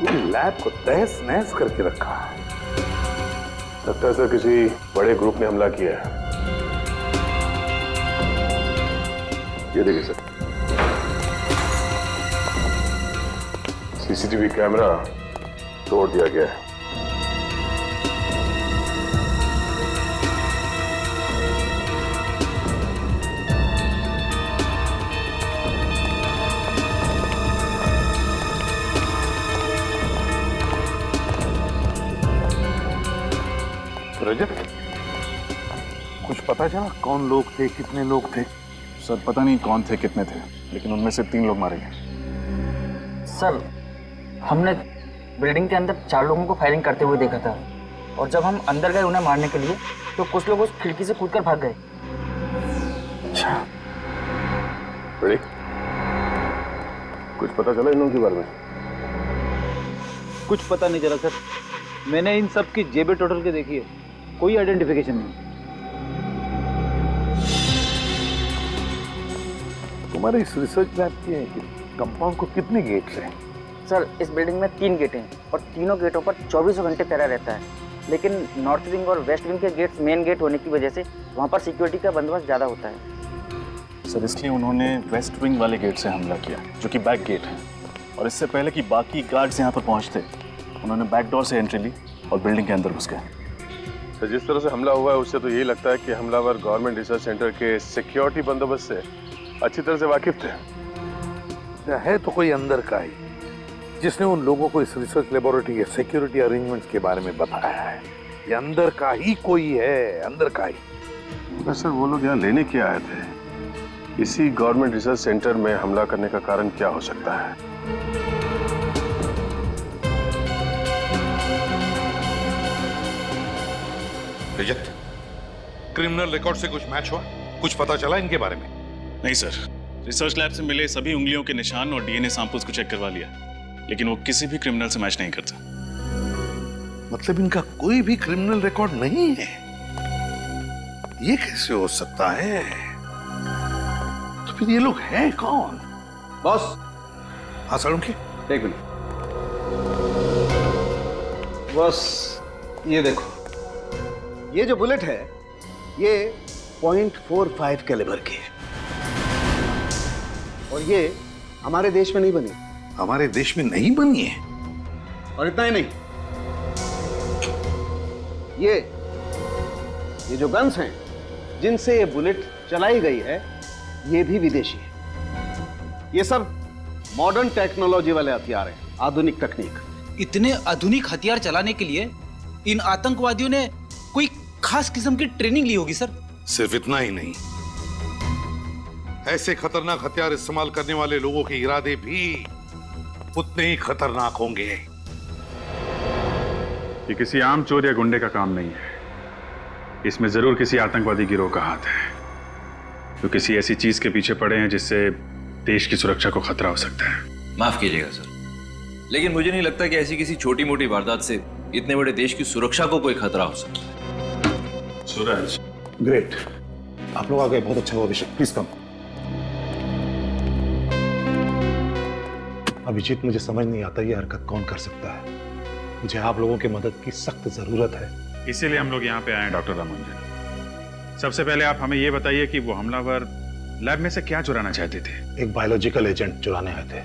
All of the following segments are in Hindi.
पूरी लैब को तहस नहस करके रखा है। लगता है सर किसी बड़े ग्रुप ने हमला किया है। ये देखिए सर, सीसीटीवी कैमरा तोड़ दिया गया है। रजत, कुछ पता चला कौन लोग थे, कितने लोग थे? सर पता नहीं कौन थे, कितने थे, लेकिन उनमें से 3 लोग मारे गए। सर हमने बिल्डिंग के अंदर 4 लोगों को फायरिंग करते हुए देखा था, और जब हम अंदर गए उन्हें मारने के लिए तो कुछ लोग उस खिड़की से कूदकर भाग गए। अच्छा, बड़ी कुछ पता चला इन लोगों के बारे में? कुछ पता नहीं चला सर। मैंने इन सब की जेबें टोटल के देखी है, कोई आइडेंटिफिकेशन नहीं। तुम्हारे इस रिसर्च लैब के कंपाउंड को कितने गेट्स हैं? सर इस बिल्डिंग में 3 गेटें हैं और तीनों गेटों पर 24 घंटे पहरा रहता है, लेकिन नॉर्थ विंग और वेस्ट विंग के गेट्स मेन गेट होने की वजह से वहाँ पर सिक्योरिटी का बंदोबस्त ज़्यादा होता है। सर इसलिए उन्होंने वेस्ट विंग वाले गेट से हमला किया, जो कि बैक गेट है, और इससे पहले कि बाकी गार्ड्स यहाँ पर पहुँचते उन्होंने बैक डोर से एंट्री ली और बिल्डिंग के अंदर घुस गए। सर जिस तरह से हमला हुआ है उससे तो यही लगता है कि हमलावर गवर्नमेंट रिसर्च सेंटर के सिक्योरिटी बंदोबस्त से अच्छी तरह से वाकिफ थे। है तो कोई अंदर का ही जिसने उन लोगों को इस रिसर्च लेबोरेटरी के सिक्योरिटी अरेंजमेंट्स के बारे में बताया है। ये अंदर का ही कोई है, अंदर का ही। सर वो लोग यहाँ लेने क्या आए थे? इसी गवर्नमेंट रिसर्च सेंटर में हमला करने का कारण क्या हो सकता है? रजत, क्रिमिनल रिकॉर्ड से कुछ मैच हुआ? कुछ पता चला इनके बारे में? नहीं सर, रिसर्च लैब से मिले सभी उंगलियों के निशान और डीएनए सैंपल्स को चेक करवा लिया, लेकिन वो किसी भी क्रिमिनल से मैच नहीं करता। मतलब इनका कोई भी क्रिमिनल रिकॉर्ड नहीं है? ये कैसे हो सकता है? तो फिर ये लोग हैं कौन? बॉस, हाँ सालुंखे, एक मिनट। बॉस ये देखो, ये जो बुलेट है ये .45 कैलिबर की है, और ये हमारे देश में नहीं बनी। हमारे देश में नहीं बनी है? और इतना ही नहीं, ये जो गन्स हैं जिनसे ये बुलेट चलाई गई है ये भी विदेशी है। ये सब मॉडर्न टेक्नोलॉजी वाले हथियार हैं, आधुनिक तकनीक। इतने आधुनिक हथियार चलाने के लिए इन आतंकवादियों ने कोई खास किस्म की ट्रेनिंग ली होगी सर। सिर्फ इतना ही नहीं, ऐसे खतरनाक हथियार इस्तेमाल करने वाले लोगों के इरादे भी उतने ही खतरनाक होंगे। ये किसी आम चोर या गुंडे का काम नहीं है, इसमें जरूर किसी आतंकवादी गिरोह का हाथ है, जो किसी ऐसी चीज के पीछे पड़े हैं जिससे देश की सुरक्षा को खतरा हो सकता है। माफ कीजिएगा सर, लेकिन मुझे नहीं लगता कि ऐसी किसी छोटी मोटी वारदात से इतने बड़े देश की सुरक्षा को कोई खतरा हो सकता है। सूरज, ग्रेट, आप लोग आ गए, बहुत अच्छा हुआ। अभिषेक प्लीज कम। अभिजीत, मुझे समझ नहीं आता ये हरकत कौन कर सकता है। मुझे आप लोगों की मदद की सख्त जरूरत है। इसीलिए हम लोग यहाँ पे आए हैं डॉक्टर रामानुजन। सबसे पहले आप हमें ये बताइए कि वो हमलावर लैब में से क्या चुराना चाहते थे? एक बायोलॉजिकल एजेंट चुराने आए थे,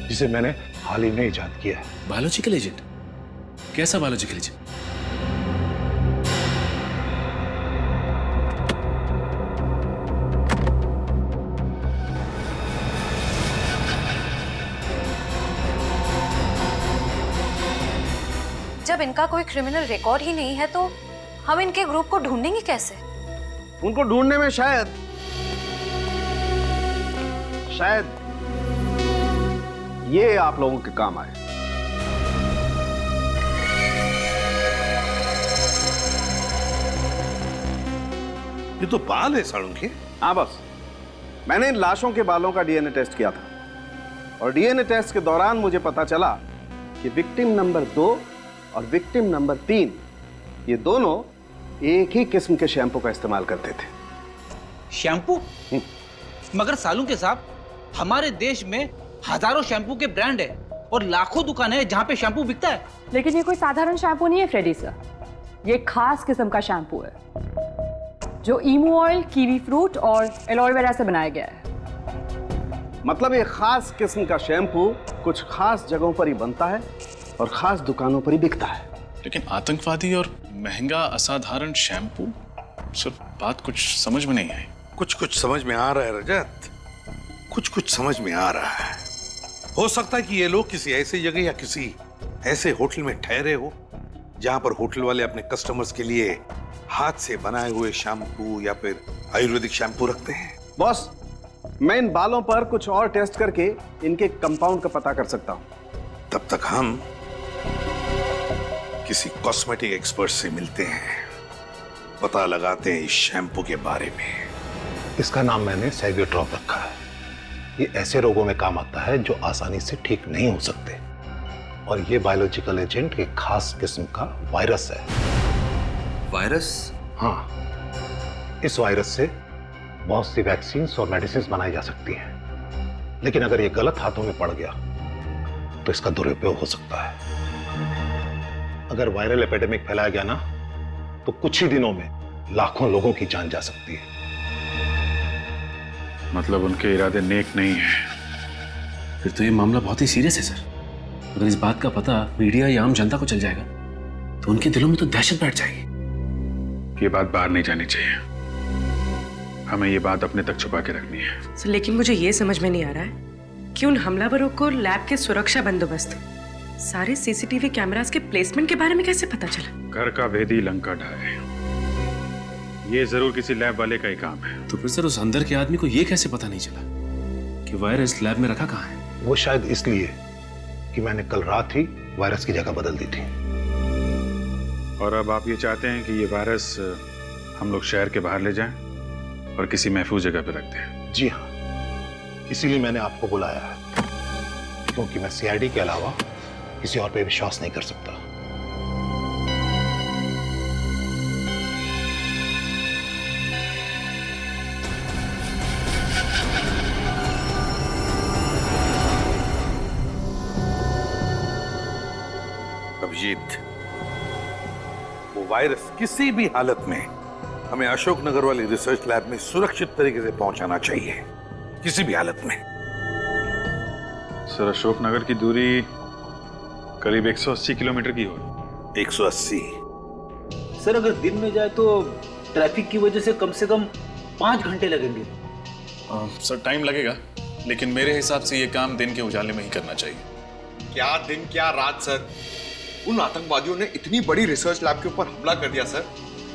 जिसे मैंने हाल ही में इजाद किया है। Biological agent? कैसा बायोलॉजिकल एजेंट? जब इनका कोई क्रिमिनल रिकॉर्ड ही नहीं है तो हम इनके ग्रुप को ढूंढेंगे कैसे? उनको ढूंढने में शायद ये आप लोगों के काम आए। ये तो बाल है सालुंखे। हाँ बस, मैंने इन लाशों के बालों का डीएनए टेस्ट किया था, और डीएनए टेस्ट के दौरान मुझे पता चला कि विक्टिम नंबर 2 और विक्टिम नंबर 3 ये दोनों एक ही किस्म के शैम्पू का इस्तेमाल करते थे। शैम्पू? मगर सालुंखे साहब, हमारे देश में हजारों शैम्पू के ब्रांड है और लाखों दुकानें हैं जहाँ पे शैम्पू बिकता है। लेकिन ये कोई साधारण शैम्पू नहीं है फ्रेडी सर, ये खास किस्म का शैम्पू है जो ईमू ऑयल, कीवी फ्रूट और एलोवेरा से बनाया गया है। मतलब ये खास किस्म का शैम्पू कुछ खास जगहों पर ही बनता है और खास दुकानों पर ही बिकता है। लेकिन आतंकवादी और महंगा असाधारण शैम्पू, सर बात कुछ समझ में नहीं आई। कुछ कुछ समझ में आ रहा है रजत, कुछ कुछ समझ में आ रहा है। हो सकता है कि ये लोग किसी ऐसी जगह या किसी ऐसे होटल में ठहरे हो जहां पर होटल वाले अपने कस्टमर्स के लिए हाथ से बनाए हुए शैम्पू या फिर आयुर्वेदिक शैम्पू रखते हैं। बॉस, मैं इन बालों पर कुछ और टेस्ट करके इनके कंपाउंड का पता कर सकता हूं। तब तक हम किसी कॉस्मेटिक एक्सपर्ट से मिलते हैं, पता लगाते हैं इस शैम्पू के बारे में। इसका नाम मैंने सेवियोट्रॉप रखा है। ये ऐसे रोगों में काम आता है जो आसानी से ठीक नहीं हो सकते, और ये बायोलॉजिकल एजेंट एक खास किस्म का वायरस है। वायरस? हाँ, इस वायरस से बहुत सी वैक्सीन और मेडिसिन बनाई जा सकती हैं, लेकिन अगर ये गलत हाथों में पड़ गया तो इसका दुरुपयोग हो सकता है। अगर वायरल एपिडेमिक फैलाया गया ना, तो कुछ ही दिनों में लाखों लोगों की जान जा सकती है। मतलब उनके इरादे नेक नहीं है। फिर तो ये मामला बहुत ही सीरियस है सर। अगर इस बात का पता मीडिया या आम जनता को चल जाएगा तो उनके दिलों में तो दहशत बैठ जाएगी। ये बात बाहर नहीं जानी चाहिए, हमें ये बात अपने तक छुपा के रखनी है। सर, लेकिन मुझे ये समझ में नहीं आ रहा है कि उन हमलावरों को लैब के सुरक्षा बंदोबस्त, सारे सीसीटीवी कैमरास के प्लेसमेंट के बारे में कैसे पता चला? घर का भेदी लंका ढाए, ये जरूर किसी लैब वाले का ही काम है। तो फिर सर उस अंदर के आदमी को ये कैसे पता नहीं चला कि वायरस लैब में रखा कहाँ है? वो शायद इसलिए कि मैंने कल रात ही वायरस की जगह बदल दी थी। और अब आप ये चाहते हैं कि ये वायरस हम लोग शहर के बाहर ले जाएं और किसी महफूज जगह पे रख दें? जी हाँ, इसीलिए मैंने आपको बुलाया है, क्योंकि मैं सीआईडी के अलावा किसी और पे विश्वास नहीं कर सकता। अभिजीत, वो वायरस किसी भी हालत में हमें अशोकनगर वाली रिसर्च लैब में सुरक्षित तरीके से पहुंचाना चाहिए, किसी भी हालत में। सर, अशोकनगर की दूरी करीब 180 किलोमीटर की हो। 180? सर, अगर दिन में जाए तो ट्रैफिक की वजह से कम 5 घंटे लगेंगे। सर टाइम लगेगा, लेकिन मेरे हिसाब से ये काम दिन के उजाले में ही करना चाहिए। क्या दिन क्या रात सर, उन आतंकवादियों ने इतनी बड़ी रिसर्च लैब के ऊपर हमला कर दिया सर।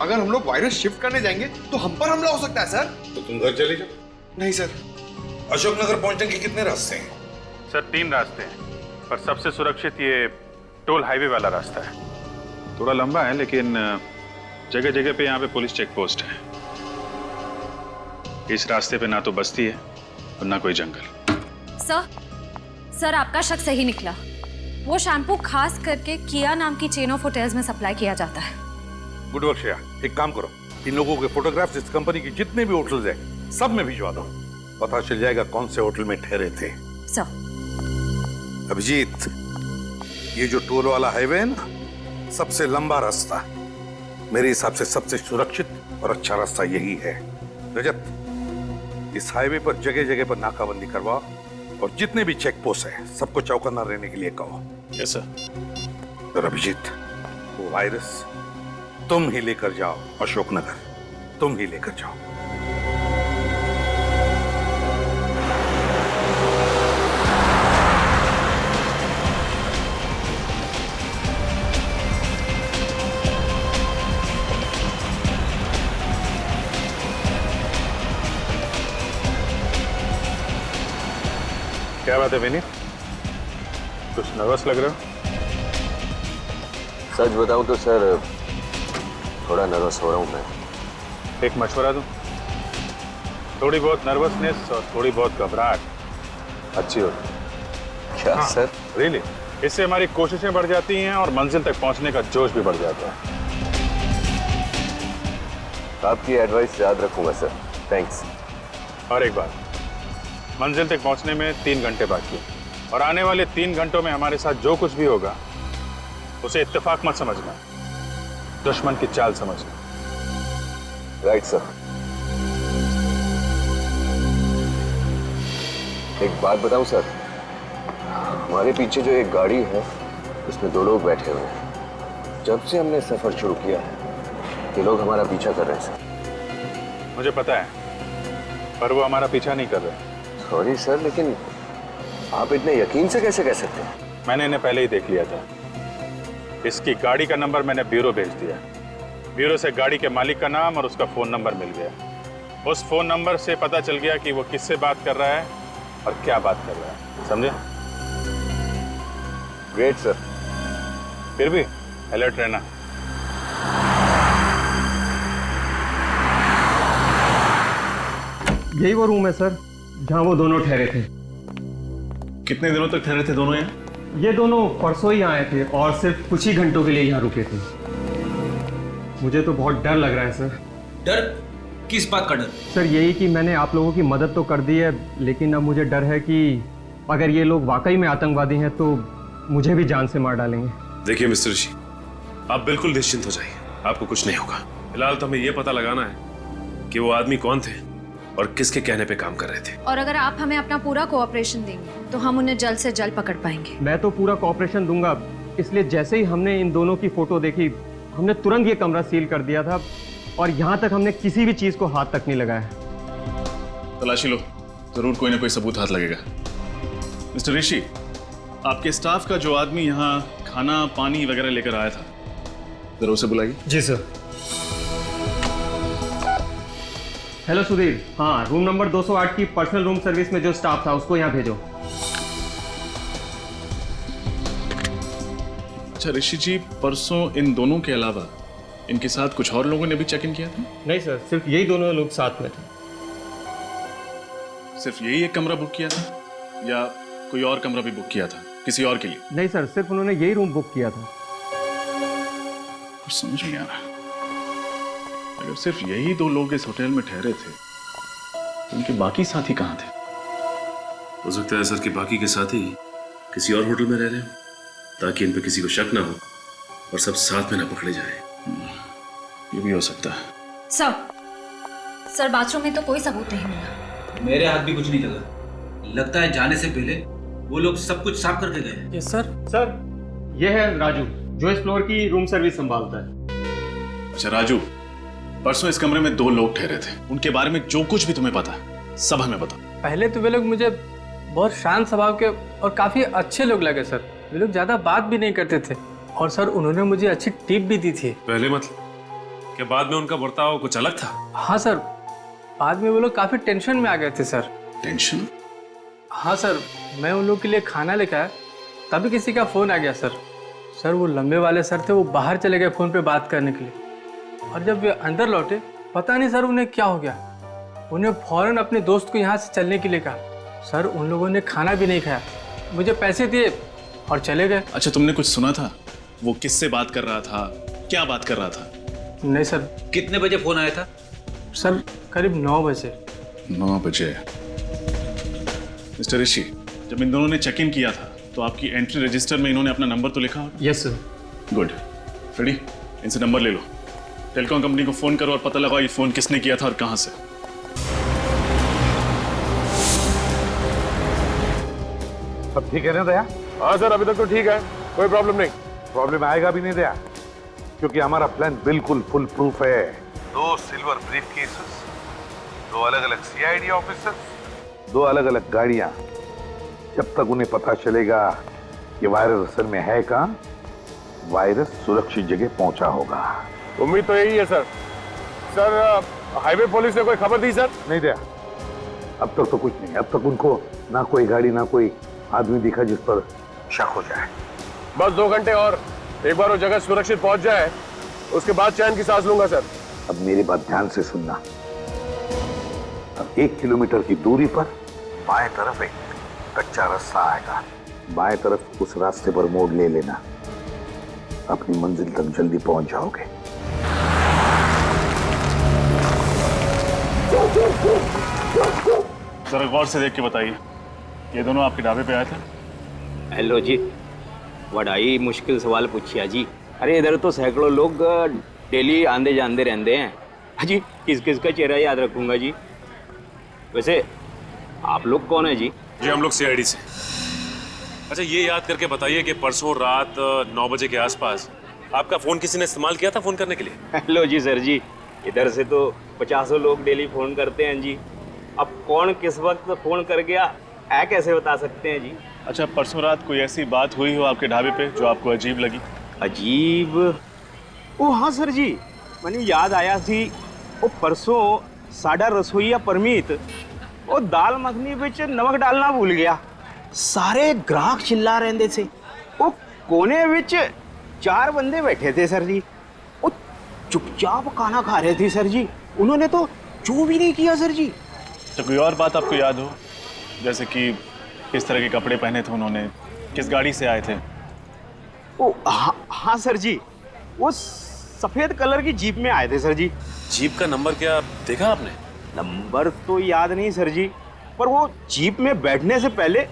अगर हम लोग वायरस शिफ्ट करने जाएंगे तो हम पर हमला हो सकता है सर। तो तुम घर चले जाओ। नहीं सर। अशोकनगर पहुंचने के कितने रास्ते हैं? सर 3 रास्ते हैं, पर सबसे सुरक्षित ये टोल हाईवे वाला रास्ता है। थोड़ा लंबा है, लेकिन जगह जगह पे यहाँ पे पुलिस चेक पोस्ट है। इस रास्ते पे ना तो बस्ती है और ना कोई जंगल। सर, आपका शक सही निकला। वो शैम्पू खास करके किया नाम की चेन ऑफ होटल्स में सप्लाई किया जाता है। गुड वर्क श्रेया, एक काम करो, इन लोगों के फोटोग्राफ्स इस कंपनी की जितने भी होटल्स हैं सब में भिजवा दो, पता चल जाएगा कौन से होटल में ठहरे थे। सर। अभिजीत, ये जो टोल वाला हाईवे है ना, सबसे लंबा रास्ता, मेरे हिसाब से सबसे सुरक्षित और अच्छा रास्ता यही है। रजत, इस हाईवे पर जगह जगह पर नाकाबंदी करवाओ और जितने भी चेक पोस्ट है सबको चौकन्ना रहने के लिए कहो। Yes sir. और अभिजीत, वो वायरस तुम ही लेकर जाओ अशोकनगर, तुम ही लेकर जाओ। क्या बात है विनीत, कुछ नर्वस लग रहे हो? सच बताऊं तो सर थोड़ा नर्वस हो रहा हूं मैं। एक मशवरा दूं? थोड़ी बहुत नर्वसनेस और थोड़ी बहुत घबराहट अच्छी होती है। क्या सर? रियली, इससे हमारी कोशिशें बढ़ जाती हैं और मंजिल तक पहुंचने का जोश भी बढ़ जाता है। आपकी एडवाइस याद रखूंगा सर, थैंक्स। और एक बात, मंजिल तक पहुंचने में 3 घंटे बाकी है, और आने वाले 3 घंटों में हमारे साथ जो कुछ भी होगा उसे इत्तेफाक मत समझना, दुश्मन की चाल समझना। Right sir. एक बात बताऊं सर, हमारे पीछे जो एक गाड़ी है उसमें 2 लोग बैठे हुए हैं। जब से हमने सफर शुरू किया है ये लोग हमारा पीछा कर रहे हैं सर। मुझे पता है, पर वो हमारा पीछा नहीं कर रहे। सॉरी सर, लेकिन आप इतने यकीन से कैसे कह सकते हैं? मैंने इन्हें पहले ही देख लिया था। इसकी गाड़ी का नंबर मैंने ब्यूरो भेज दिया। ब्यूरो से गाड़ी के मालिक का नाम और उसका फोन नंबर मिल गया। उस फोन नंबर से पता चल गया कि वो किससे बात कर रहा है और क्या बात कर रहा है। समझे? Great sir. फिर भी अलर्ट रहना। यही वो रूम है सर जहाँ वो दोनों ठहरे थे। कितने दिनों तक ठहरे थे दोनों यहाँ? ये दोनों परसों ही आए थे और सिर्फ कुछ ही घंटों के लिए यहाँ रुके थे। मुझे तो बहुत डर लग रहा है सर। डर? किस बात का डर? सर यही कि मैंने आप लोगों की मदद तो कर दी है, लेकिन अब मुझे डर है कि अगर ये लोग वाकई में आतंकवादी हैं तो मुझे भी जान से मार डालेंगे। देखिए मिस्टर ऋषि, आप बिल्कुल निश्चिंत हो जाइए, आपको कुछ नहीं होगा। फिलहाल तो हमें यह पता लगाना है कि वो आदमी कौन थे और किसके कहने पे काम कर रहे थे। और अगर आप हमें अपना पूरा कोऑपरेशन देंगे तो हम उन्हें जल्द से जल्द पकड़ पाएंगे। मैं तो पूरा कोऑपरेशन दूंगा, इसलिए जैसे ही हमने इन दोनों की फोटो देखी हमने तुरंत ये कमरा सील कर दिया था और यहाँ तक हमने किसी भी चीज को हाथ तक नहीं लगाया। तलाशी लो, जरूर कोई ना कोई सबूत हाथ लगेगा। मिस्टर ऋषि, आपके स्टाफ का जो आदमी यहाँ खाना पानी वगैरह लेकर आया था, जरा उसे बुलाइए। जी सर। हेलो सुधीर, हाँ रूम नंबर 208 की पर्सनल रूम सर्विस में जो स्टाफ था उसको यहाँ भेजो। अच्छा ऋषि जी, परसों इन दोनों के अलावा इनके साथ कुछ और लोगों ने भी चेक इन किया था? नहीं सर, सिर्फ यही दोनों लोग साथ में थे। सिर्फ यही एक कमरा बुक किया था या कोई और कमरा भी बुक किया था किसी और के लिए? नहीं सर, सिर्फ उन्होंने यही रूम बुक किया था। कुछ समझ नहीं आ रहा। अगर सिर्फ यही 2 लोग इस होटल में ठहरे थे तो उनके बाकी साथी कहाँ थे? हो सकता है सर कि बाकी के साथी किसी और होटल में रह रहे हो ताकि इन पे किसी को शक ना हो और सब साथ में ना पकड़े जाए। ये भी हो सकता है। सर बाथरूम में तो कोई सबूत नहीं मिला। मेरे हाथ भी कुछ नहीं लगा। लगता है जाने से पहले वो लोग सब कुछ साफ करके गए। Yes sir. सर ये है राजू जो इस फ्लोर की रूम सर्विस संभालता है। अच्छा राजू, परसों इस कमरे में 2 लोग ठहरे थे, उनके बारे में जो कुछ भी तुम्हें पता है सब हमें बताओ। पहले तो वे लोग मुझे बहुत शांत स्वभाव के और काफी अच्छे लोग लगे सर। वे लोग ज्यादा बात भी नहीं करते थे और सर उन्होंने मुझे अच्छी टिप भी दी थी। पहले मतलब क्या बाद में उनका बर्ताव कुछ अलग था? हाँ सर, बाद में वो लोग काफी टेंशन में आ गए थे सर। टेंशन? हाँ सर, मैं उन लोग के लिए खाना लेकर आया तभी किसी का फोन आ गया सर। सर वो लंबे वाले सर थे, वो बाहर चले गए फोन पे बात करने के लिए और जब वे अंदर लौटे पता नहीं सर उन्हें क्या हो गया। उन्हें फौरन अपने दोस्त को यहाँ से चलने के लिए कहा। सर उन लोगों ने खाना भी नहीं खाया, मुझे पैसे दिए और चले गए। अच्छा तुमने कुछ सुना था? वो किससे बात कर रहा था, क्या बात कर रहा था? नहीं सर। कितने बजे फोन आया था? सर करीब 9 बजे। 9 बजे। मिस्टर ऋषि, जब इन दोनों ने चेक इन किया था तो आपकी एंट्री रजिस्टर में इन्होंने अपना नंबर तो लिखा होगा? Yes sir. गुड। रेडी, इनसे नंबर ले लो, टेलीकॉम कंपनी को फोन करो और पता लगाओ ये फोन किसने किया था और कहां से। सब ठीक है ना दया? हाँ सर, अभी तक तो ठीक है, कोई प्रॉब्लम नहीं। प्रॉब्लम आएगा भी नहीं दया, क्योंकि हमारा प्लान बिल्कुल फुल प्रूफ है। 2 सिल्वर ब्रीफ केसेस, 2 अलग अलग सीआईडी ऑफिसर्स, 2 अलग अलग गाड़ियां। जब तक उन्हें पता चलेगा कि वायरस असल में है कहां, वायरस सुरक्षित जगह पहुंचा होगा। उम्मीद तो यही है सर। सर हाईवे पुलिस ने कोई खबर दी सर? नहीं दिया, अब तक तो कुछ नहीं। अब तक उनको ना कोई गाड़ी ना कोई आदमी दिखा जिस पर शक हो जाए। बस 2 घंटे और, एक बार वो जगह सुरक्षित पहुंच जाए उसके बाद चैन की सांस लूंगा सर। अब मेरी बात ध्यान से सुनना। अब 1 किलोमीटर की दूरी पर बाएं तरफ एक कच्चा रास्ता आएगा। बाएं तरफ उस रास्ते पर मोड़ ले लेना, अपनी मंजिल तक जल्दी पहुंच जाओगे। जरा गौर से देख के बताइए, ये दोनों आपके ढाबे पे आए थे? हेलो जी, बड़ा मुश्किल सवाल पूछिया जी। अरे इधर तो सैकड़ों लोग डेली आंदे जाते रहते हैं जी, किस किस का चेहरा याद रखूंगा जी। वैसे आप लोग कौन है जी? जी हम लोग सीआईडी से। अच्छा ये याद करके बताइए कि परसों रात 9 बजे के आसपास आपका फोन किसी ने इस्तेमाल किया था फोन करने के लिए? हेलो जी सर जी, इधर से तो 50 लोग डेली फोन करते हैं जी। अब कौन किस वक्त फोन कर गया ऐ कैसे बता सकते हैं जी? अच्छा परसों रात कोई ऐसी बात हुई हो आपके ढाबे पे जो आपको अजीब लगी? अजीब? ओ हाँ सर जी, मैंने याद आया थी। वो परसों साडा रसोईया परमीत वो दाल मखनी बिच नमक डालना भूल गया। सारे ग्राहक चिल्ला रहे थे। वो कोने बिच 4 बंदे बैठे थे सर जी, वो चुपचाप खाना खा रहे थे सर जी। उन्होंने तो चू भी नहीं किया सर जी। तो कोई और बात आपको याद हो, जैसे कि किस तरह के कपड़े पहने थे उन्होंने, किस गाड़ी से आए थे? ओ हाँ सर जी, वो सफेद कलर की जीप में आए थे सर जी। जीप का नंबर क्या देखा आपने? नंबर तो याद नहीं सर जी, पर वो जीप में बैठने से पहले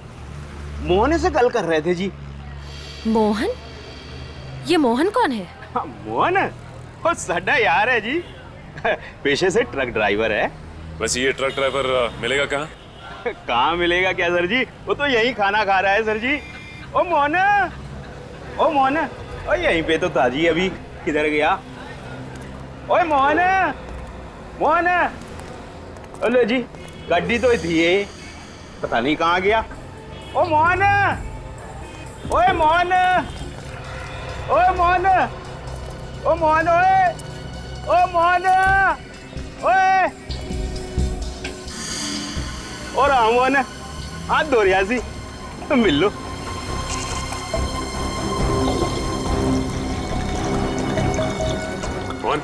मोहन से गल कर रहे थे जी। मोहन? ये मोहन कौन है? हाँ, मोहन वो साडा यार है जी, पेशे से ट्रक ड्राइवर है। वैसे ये ट्रक ड्राइवर मिलेगा कहाँ? कहाँ मिलेगा क्या सर जी, वो तो यही खाना खा रहा है सर जी। ओ मोहन, ओ मोहन, ओ यहीं पे तो था जी, अभी किधर गया? ओए मोहन, मोहन, अरे जी गाड़ी तो थी ये, पता नहीं कहाँ गया। ओ मोहन, ओए मोहन, ओए मोहन, ओ मोहन, ओए, ओ मोहन, ओए, और मोहन हाथ धो रहा सी, मिल लो। मोहन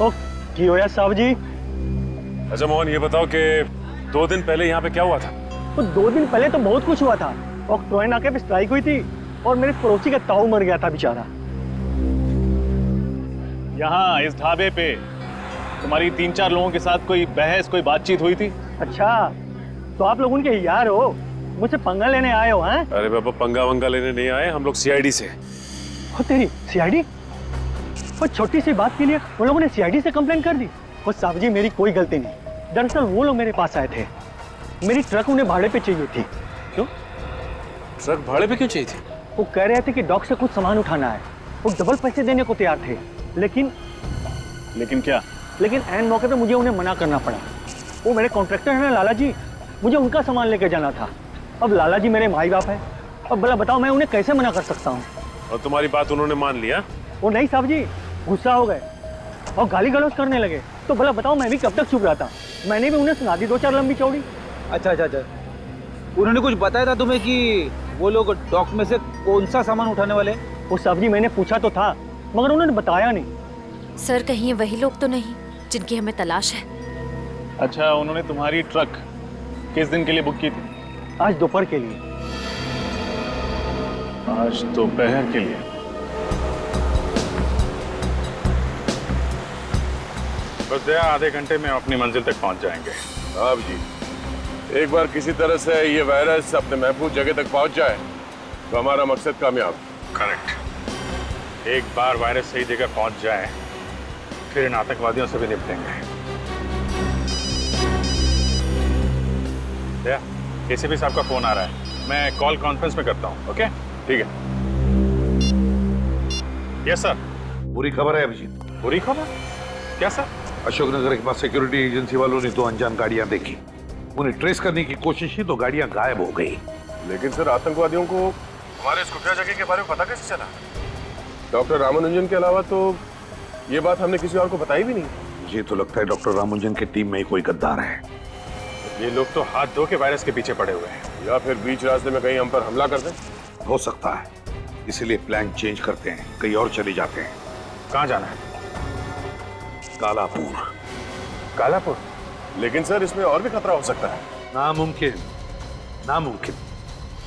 ओ की होया साहब जी? अच्छा मोहन ये बताओ कि 2 दिन पहले यहाँ पे क्या हुआ था? तो 2 दिन पहले तो बहुत कुछ हुआ था। और ट्रेन आके पे स्ट्राइक हुई थी और मेरे पड़ोसी का ताऊ मर गया था बेचारा। यहाँ इस ढाबे पे तुम्हारी 3-4 लोगों के साथ कोई बहस, कोई बातचीत हुई थी? अच्छा तो आप लोग उनके यार हो, मुझसे पंगा लेने आए हो? हैं? अरे बाबा पंगा वंगा लेने नहीं आए, हम लोग सीआईडी से। हो तेरी सीआईडी? वो छोटी सी बात के लिए उन लोगों ने सीआईडी से कंप्लेंट कर दी? वो साहब जी मेरी कोई गलती नहीं, दरअसल वो लोग मेरे पास आए थे, मेरी ट्रक उन्हें भाड़े पे चाहिए थी। क्यों? ट्रक भाड़े पे क्यों चाहिए थी? वो कह रहे थे कि डॉक से कुछ सामान उठाना है, वो डबल पैसे देने को तैयार थे, लेकिन क्या? लेकिन एन मौके पे मुझे उन्हें मना करना पड़ा। वो मेरे कॉन्ट्रैक्टर हैं ना लाला जी, मुझे उनका सामान लेके जाना था। अब लाला जी मेरे माई बाप है, अब भला बताओ मैं उन्हें कैसे मना कर सकता हूँ? और तुम्हारी बात उन्होंने मान लिया? वो नहीं साहब जी, गुस्सा हो गए और गाली गलौज करने लगे। तो भला बताओ मैं भी कब तक चुप रहता? मैंने भी उन्हें सुना दी 2-4 लंबी चौड़ी। अच्छा, उन्होंने कुछ बताया था तुम्हें कि वो लोग डॉक में से कौन सा सामान उठाने वाले? वो साहब जी मैंने पूछा तो था, मगर उन्होंने बताया नहीं। सर कहीं ये वही लोग तो नहीं जिनकी हमें तलाश है? अच्छा उन्होंने तुम्हारी ट्रक किस दिन के लिए बुक की थी? आज दोपहर के लिए। आज दोपहर के लिए? बस दया आधे घंटे में अपनी मंजिल तक पहुंच जाएंगे। साहब जी एक बार किसी तरह से ये वायरस अपने महफूज जगह तक पहुंच जाए तो हमारा मकसद कामयाब। करेक्ट। एक बार वायरस सही जगह पहुंच जाए फिर इन आतंकवादियों से भी निपटेंगे। दया एसीपी साहब का फोन आ रहा है, मैं कॉल कॉन्फ्रेंस में करता हूं। ओके ठीक है। Yes sir. बुरी खबर है अभिजीत। बुरी खबर? क्या सर? अशोकनगर के पास सिक्योरिटी एजेंसी वालों ने 2 अनजान गाड़ियां देखी, उन्हें ट्रेस करने की कोशिश की तो गाड़ियां गायब हो गई। लेकिन सर आतंकवादियों को हमारे इस खुफिया जगह के बारे में पता कैसे चला? डॉक्टर रामानुजन के अलावा तो ये बात हमने किसी और को बताई भी नहीं। मुझे तो लगता है डॉक्टर रामानुजन की टीम में ही कोई गद्दार है। ये लोग तो हाथ धो के वायरस के पीछे पड़े हुए हैं। या फिर बीच रास्ते में कहीं हम पर हमला कर दें। हो सकता है, इसीलिए प्लान चेंज करते हैं, कहीं और चले जाते हैं। कहाँ जाना है? कालापुर। कालापुर? लेकिन सर इसमें और भी खतरा हो सकता है। नामुमकिन, नामुमकिन।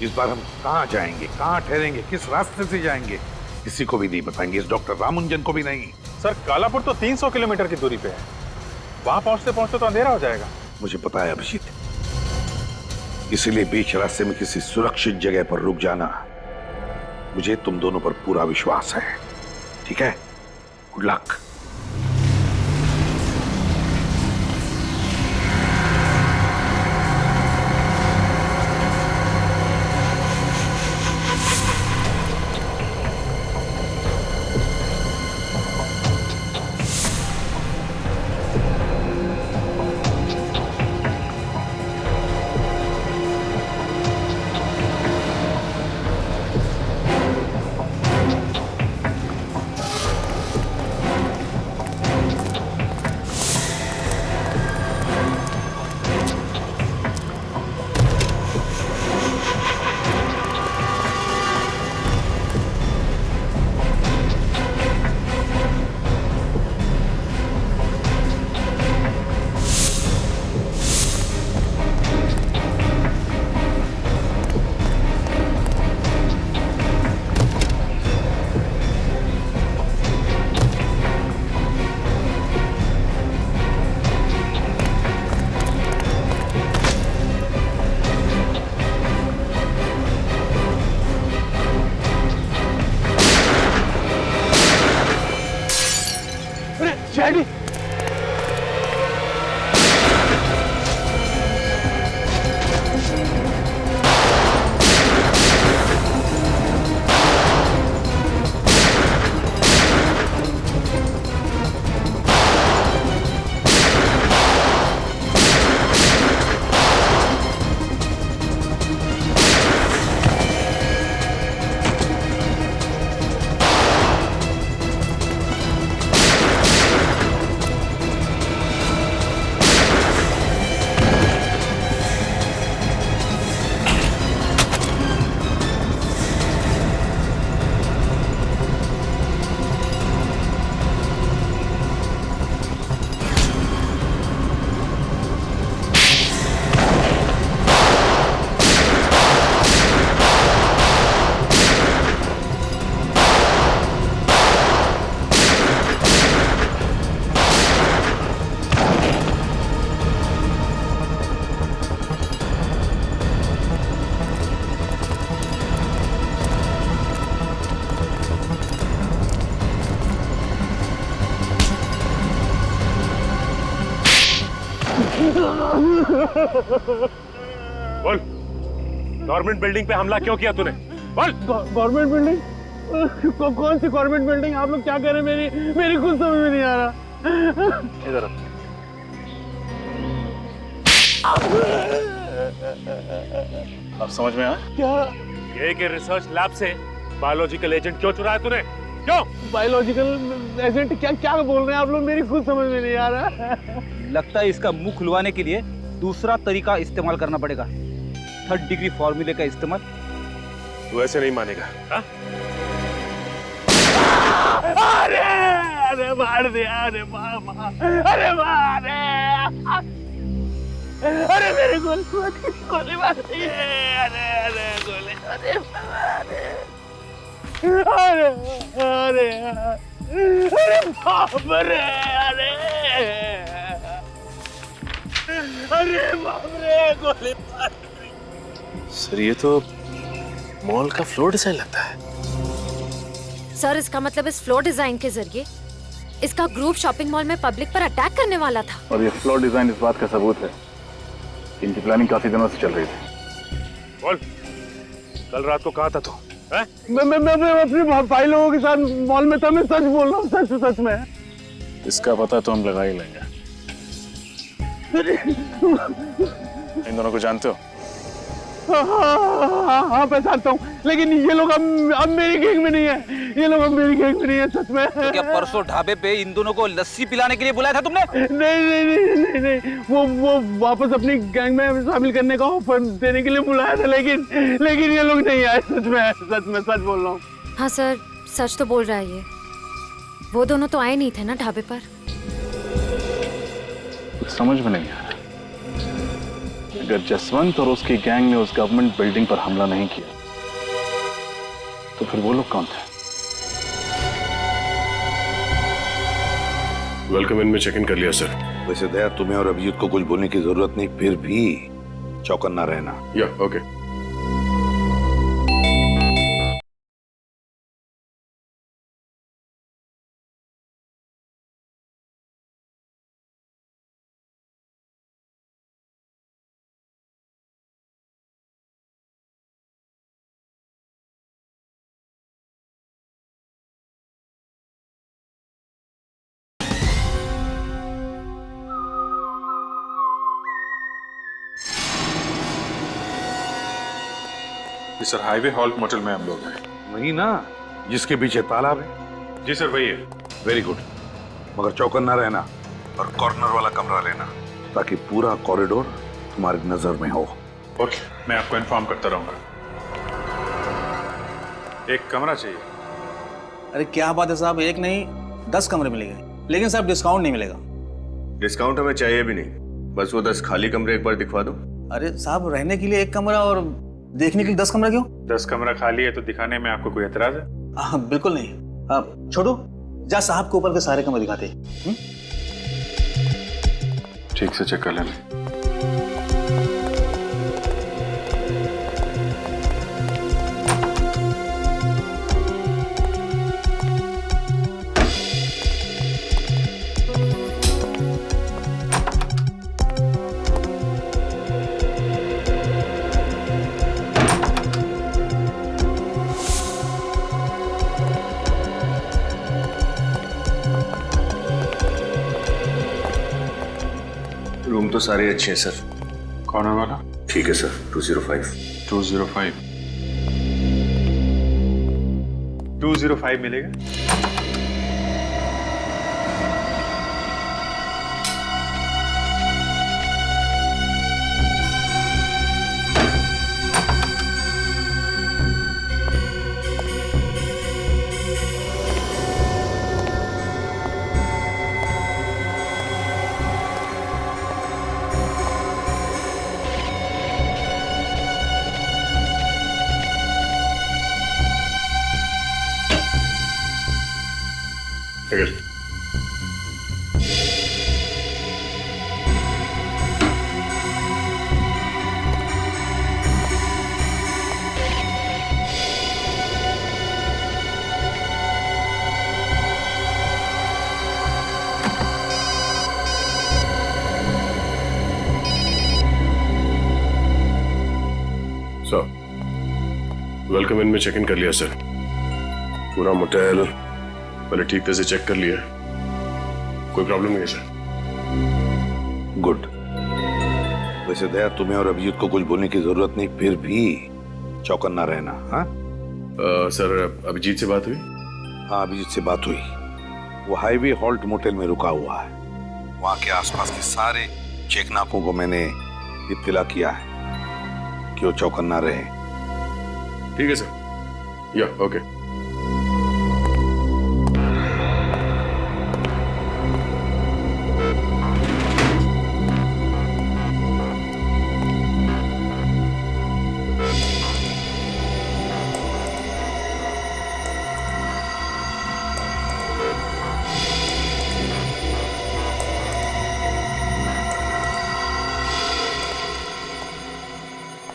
इस बार हम कहाँ जाएंगे, कहाँ ठहरेंगे, किस रास्ते से जाएंगे, किसी को भी नहीं बताएंगे, इस डॉक्टर रामानुजन को भी नहीं। सर कालापुर तो 300 किलोमीटर की दूरी पे है, वहां पहुंचते पहुंचते तो अंधेरा हो जाएगा। मुझे पता है अभिजीत, इसीलिए बीच रास्ते में किसी सुरक्षित जगह पर रुक जाना। मुझे तुम दोनों पर पूरा विश्वास है, ठीक है? Good luck. डैडी बोल, गवर्नमेंट बिल्डिंग पे हमला क्यों किया तूने? बोल। Government building? कौन सी गवर्नमेंट बिल्डिंग? आप लोग क्या कह रहे हैं? मेरी कुछ समझ में नहीं आ रहा। इधर अब समझ में आया? क्या? ये के रिसर्च लैब से बायोलॉजिकल एजेंट क्यों चुराया तूने? क्यों? Biological agent? क्या बोल रहे हैं आप लोग? मेरी खुद समझ में नहीं आ रहा। लगता है इसका मुंह खुलवाने के लिए दूसरा तरीका इस्तेमाल करना पड़ेगा, 3rd डिग्री फॉर्मूले का इस्तेमाल। तू ऐसे नहीं मानेगा। हा? अरे अरे मार दिया, अरे मामा, अरे मार, अरे मेरे गोली मार दी, अरे अरे गोली, अरे अरे अरे अरे बाप रे, अरे अरे बाप रे, गोली मार दी। सर ये तो मॉल का फ्लोर डिजाइन लगता है। सर इसका मतलब इस फ्लोर डिजाइन के जरिए इसका ग्रुप शॉपिंग मॉल में पब्लिक पर अटैक करने वाला था। और ये फ्लोर डिजाइन इस बात का सबूत है, इनकी प्लानिंग काफी दिनों से चल रही थी। बोल, कल रात को कहाँ था तू? मैं अपने भाई लोगों के साथ मॉल में था। मैं सच बोल रहा हूँ, सच में। इसका पता तो हम लगा ही लेंगे। इन दोनों को जानते हो? हाँ पहचानता हूँ, लेकिन ये लोग अब मेरी गैंग में नहीं है। ये लोग अब मेरी गैंग में नहीं है, सच में। तो क्या परसों ढाबे पे इन दोनों को लस्सी पिलाने के लिए बुलाया था तुमने? नहीं, वो वापस अपनी गैंग में शामिल करने का ऑफर देने के लिए बुलाया था, लेकिन ये लोग नहीं आए। सच में सच बोल रहा हूँ। हाँ सर, सच तो बोल रहा है ये। वो दोनों तो आए नहीं थे ना ढाबे पर। कुछ समझ में नहीं आ रहा। अगर जसवंत और उसकी गैंग ने उस गवर्नमेंट बिल्डिंग पर हमला नहीं किया तो फिर वो लोग कौन थे? वेलकम इन में चेक इन कर लिया सर। वैसे दया, तुम्हें और अभिजीत को कुछ बोलने की जरूरत नहीं, फिर भी चौकन्ना रहना। या okay. Sir highway halt motel में हम लोग हैं। वही ना जिसके पीछे तालाब है? जी सर वही है। Very good. मगर चौकन्ना रहना और कॉर्नर वाला कमरा लेना ताकि पूरा कॉरिडोर तुम्हारी नजर में हो। ओके, मैं आपको इन्फॉर्म करता रहूंगा। एक कमरा चाहिए। अरे क्या बात है साहब, एक नहीं 10 कमरे मिलेंगे, लेकिन साहब डिस्काउंट नहीं मिलेगा। डिस्काउंट हमें चाहिए भी नहीं, बस वो 10 खाली कमरे एक बार दिखवा दो। अरे साहब रहने के लिए एक कमरा और देखने के लिए 10 कमरा क्यों? 10 कमरा खाली है तो दिखाने में आपको कोई एतराज है? बिल्कुल नहीं। छोड़ो, जा साहब को ऊपर के सारे कमरे दिखाते। ठीक से चेक कर लेना। रूम तो सारे अच्छे हैं सर। कॉर्नर वाला? ठीक है सर। 205 205 मिलेगा। वेलकम इन में चेक इन कर लिया सर। पूरा मोटेल पहले ठीक तरह से चेक कर लिया, कोई प्रॉब्लम नहीं है सर। गुड। वैसे दया तुम्हें और अभिजीत को कुछ बोलने की जरूरत नहीं, फिर भी चौकन्ना रहना। हाँ सर अभिजीत से बात हुई? हाँ अभिजीत से बात हुई। वो हाईवे हॉल्ट मोटेल में रुका हुआ है। वहां के आसपास के सारे चेकनाकों को मैंने इत्तला किया है कि वो चौकन्ना रहे। ठीक है सर। या ओके।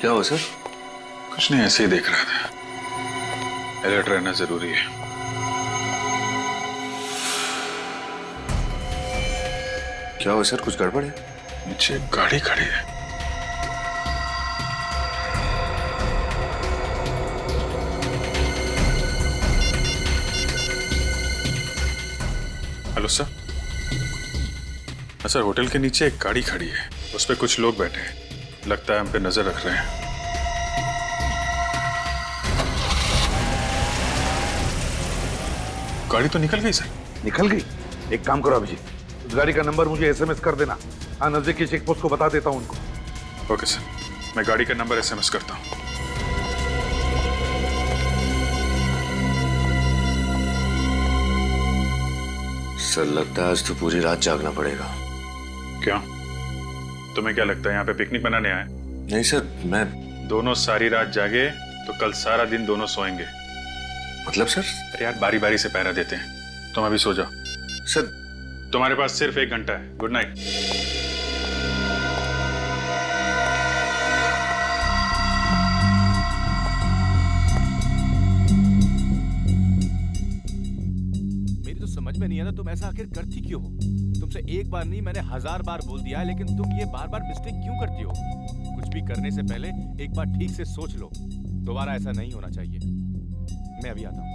क्या हुआ सर? कुछ नहीं, ऐसे ही देख रहा था। अलर्ट रहना जरूरी है। क्या हुआ सर, कुछ गड़बड़ है? नीचे गाड़ी खड़ी है। Hello sir. सर होटल के नीचे एक गाड़ी खड़ी है, उस पर कुछ लोग बैठे हैं, लगता है हम पे नजर रख रहे हैं। गाड़ी तो निकल गई सर। निकल गई? एक काम करो अभिजीत, उस गाड़ी का नंबर मुझे एसएमएस कर देना। हाँ नजदीक की चेक पोस्ट को बता देता हूँ उनको। ओके सर, मैं गाड़ी का नंबर एसएमएस करता हूँ। सर लगता है आज तो पूरी रात जागना पड़ेगा। क्यों, तुम्हें क्या लगता है यहाँ पे पिकनिक मनाने आए? नहीं सर, मैं दोनों सारी रात जागे तो कल सारा दिन दोनों सोएंगे। मतलब सर? अरे यार बारी बारी से पहरा देते हैं, तुम अभी सो जाओ। सर तुम्हारे पास सिर्फ 1 घंटा है। Good night. में नहीं है ना तुम ऐसा आखिर करती क्यों हो? तुमसे एक बार नहीं मैंने 1000 बार बोल दिया है, लेकिन तुम ये बार बार मिस्टेक क्यों करती हो? कुछ भी करने से पहले एक बार ठीक से सोच लो। दोबारा ऐसा नहीं होना चाहिए। मैं अभी आता हूँ।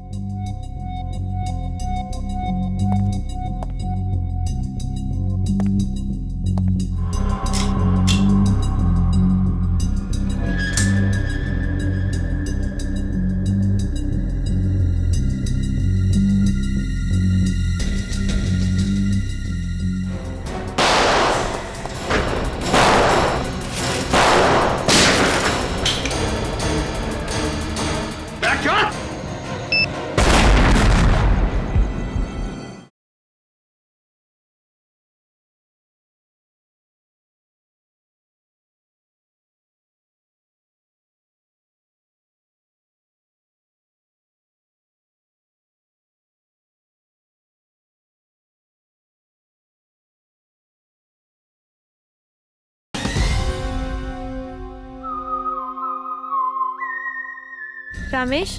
रमेश,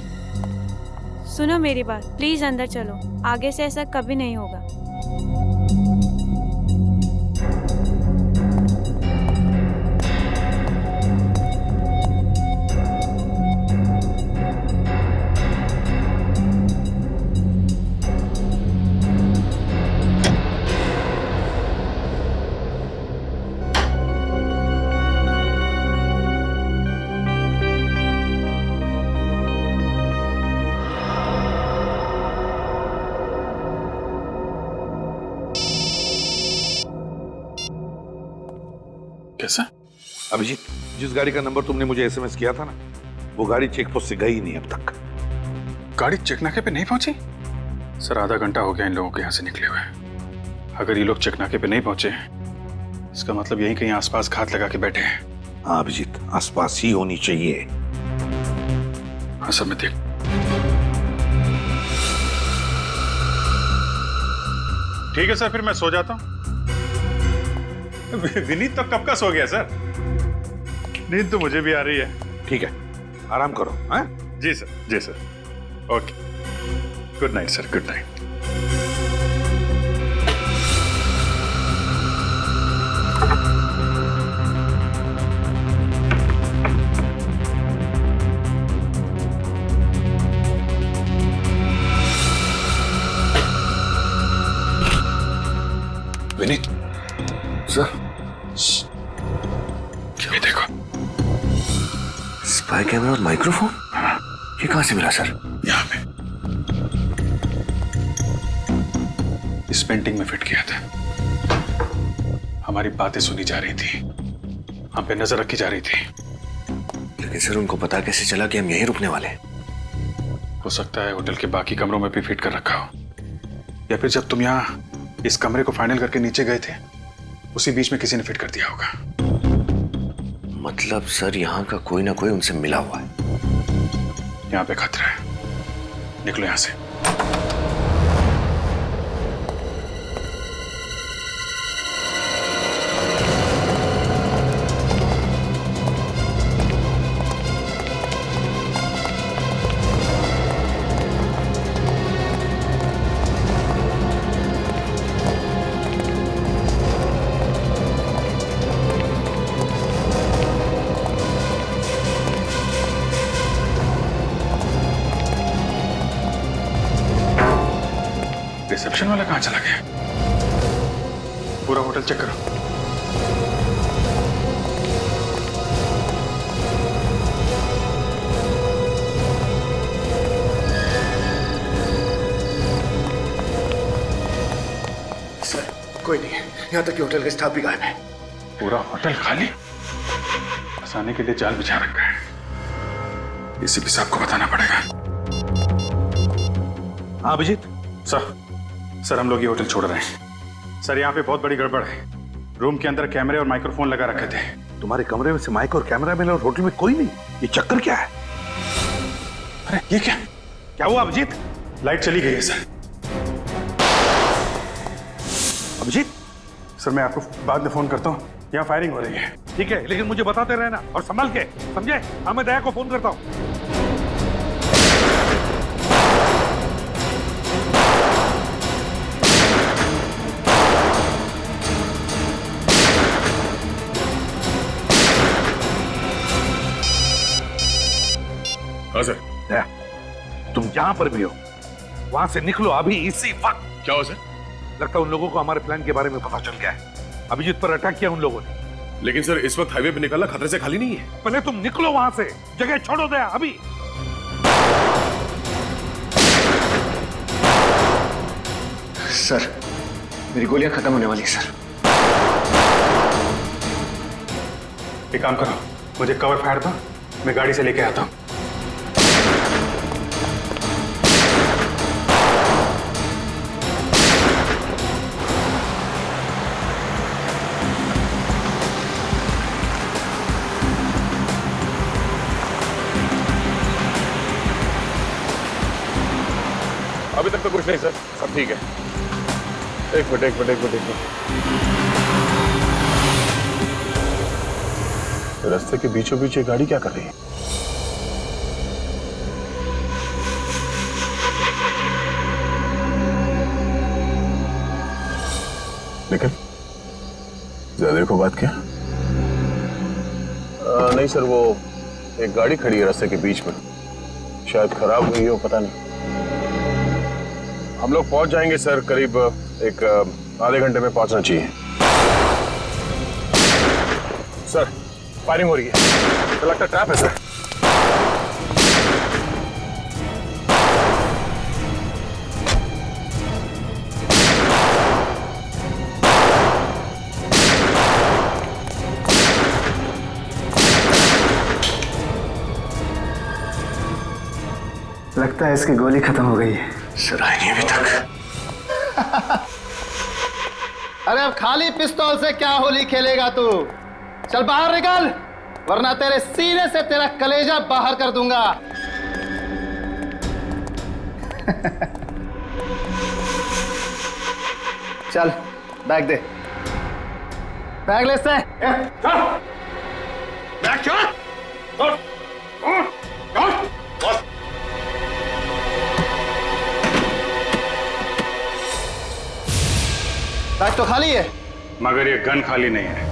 सुनो मेरी बात, प्लीज अंदर चलो। आगे से ऐसा कभी नहीं होगा। कैसा? अभिजीत, जिस गाड़ी का नंबर तुमने मुझे एसएमएस किया था ना, वो गाड़ी चेकपोस्ट से गई नहीं अब तक। गाड़ी चेकनाके पे नहीं पहुंची? सर आधा घंटा हो गया इन लोगों के यहाँ से निकले हुए। अगर ये लोग चेकनाके पे नहीं पहुंचे, इसका मतलब यहीं कहीं आसपास घात लगा के बैठे हैं। हाँ अभिजीत, आसपास ही होनी चाहिए। हाँ सर, मैं देख। ठीक है सर, फिर मैं सो जाता हूँ। विनीत तो कब का सो गया सर? नींद तो मुझे भी आ रही है। ठीक है, आराम करो। हाँ जी सर, जी sir. Okay, good night sir, good night. Vineet sir, ये देखो, स्पाई कैमरा और माइक्रोफोन। ये कहां से मिला सर? यहाँ पे इस पेंटिंग में फिट किया था। हमारी बातें सुनी जा रही थी, हम पे नजर रखी जा रही थी। लेकिन सर उनको पता कैसे चला कि हम यहीं रुकने वाले हैं? हो सकता है होटल के बाकी कमरों में भी फिट कर रखा हो, या फिर जब तुम यहाँ इस कमरे को फाइनल करके नीचे गए थे, उसी बीच में किसी ने फिट कर दिया होगा। मतलब सर यहाँ का कोई ना कोई उनसे मिला हुआ है। यहाँ पे खतरा है, निकलो यहाँ से। रिसेप्शन वाला कहाँ चला गया? पूरा होटल चेक करो। सर कोई नहीं है, यहाँ तक कि होटल का स्टाफ भी गायब है। पूरा होटल खाली? फंसाने के लिए जाल बिछा रखा है। इसी भी साहब को बताना पड़ेगा। हाँ अभिजीत। सर हम लोग ये होटल छोड़ रहे हैं। सर यहाँ पे बहुत बड़ी गड़बड़ है। रूम के अंदर कैमरे और माइक्रोफोन लगा रखे थे। तुम्हारे कमरे में से माइक और कैमरा मिला और होटल में कोई नहीं? ये चक्कर क्या है? अरे ये क्या हुआ अभिजीत? लाइट चली गई है सर। अभिजीत सर मैं आपको बाद में फोन करता हूँ, यहाँ फायरिंग हो रही है। ठीक है, लेकिन मुझे बताते रहना और संभल के, समझे? हाँ मैं दया को फोन करता हूँ। हाँ सर। दया, तुम जहां पर भी हो वहां से निकलो अभी, इसी वक्त। क्या हो सर? लगता है उन लोगों को हमारे प्लान के बारे में पता चल गया है। अभिजीत पर अटैक किया उन लोगों ने। लेकिन सर इस वक्त हाईवे पे निकलना खतरे से खाली नहीं है। पहले तुम निकलो वहां से, जगह छोड़ो दया अभी। सर मेरी गोलियां खत्म होने वाली है सर। एक काम करो, मुझे कवर फायर दो, मैं गाड़ी से लेके आता हूं। अभी तक तो कुछ नहीं सर, सब ठीक है। एक मिनट। रास्ते के बीचों बीच ये गाड़ी क्या कर रही है? लेकिन जरा देखो बात क्या। नहीं सर, वो एक गाड़ी खड़ी है रास्ते के बीच में, शायद खराब हुई हो, पता नहीं। हम लोग पहुंच जाएंगे सर, करीब एक आधे घंटे में पहुंचना चाहिए। सर फायरिंग हो रही है, तो लगता है ट्रैप है सर। लगता है इसकी गोली खत्म हो गई है। सर आई नहीं अभी तक। अरे अब खाली पिस्तौल से क्या होली खेलेगा तू? चल बाहर निकल, वरना तेरे सीने से तेरा कलेजा बाहर कर दूंगा। चल बैग दे, बैग ले से। बैग चल। बैग तो खाली है, मगर ये गन खाली नहीं है।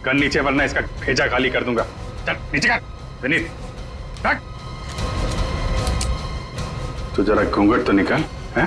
गन नीचे, वरना इसका भेजा खाली कर दूंगा। चल नीचे कर विनीत। तो जरा घूंघट तो निकाल। है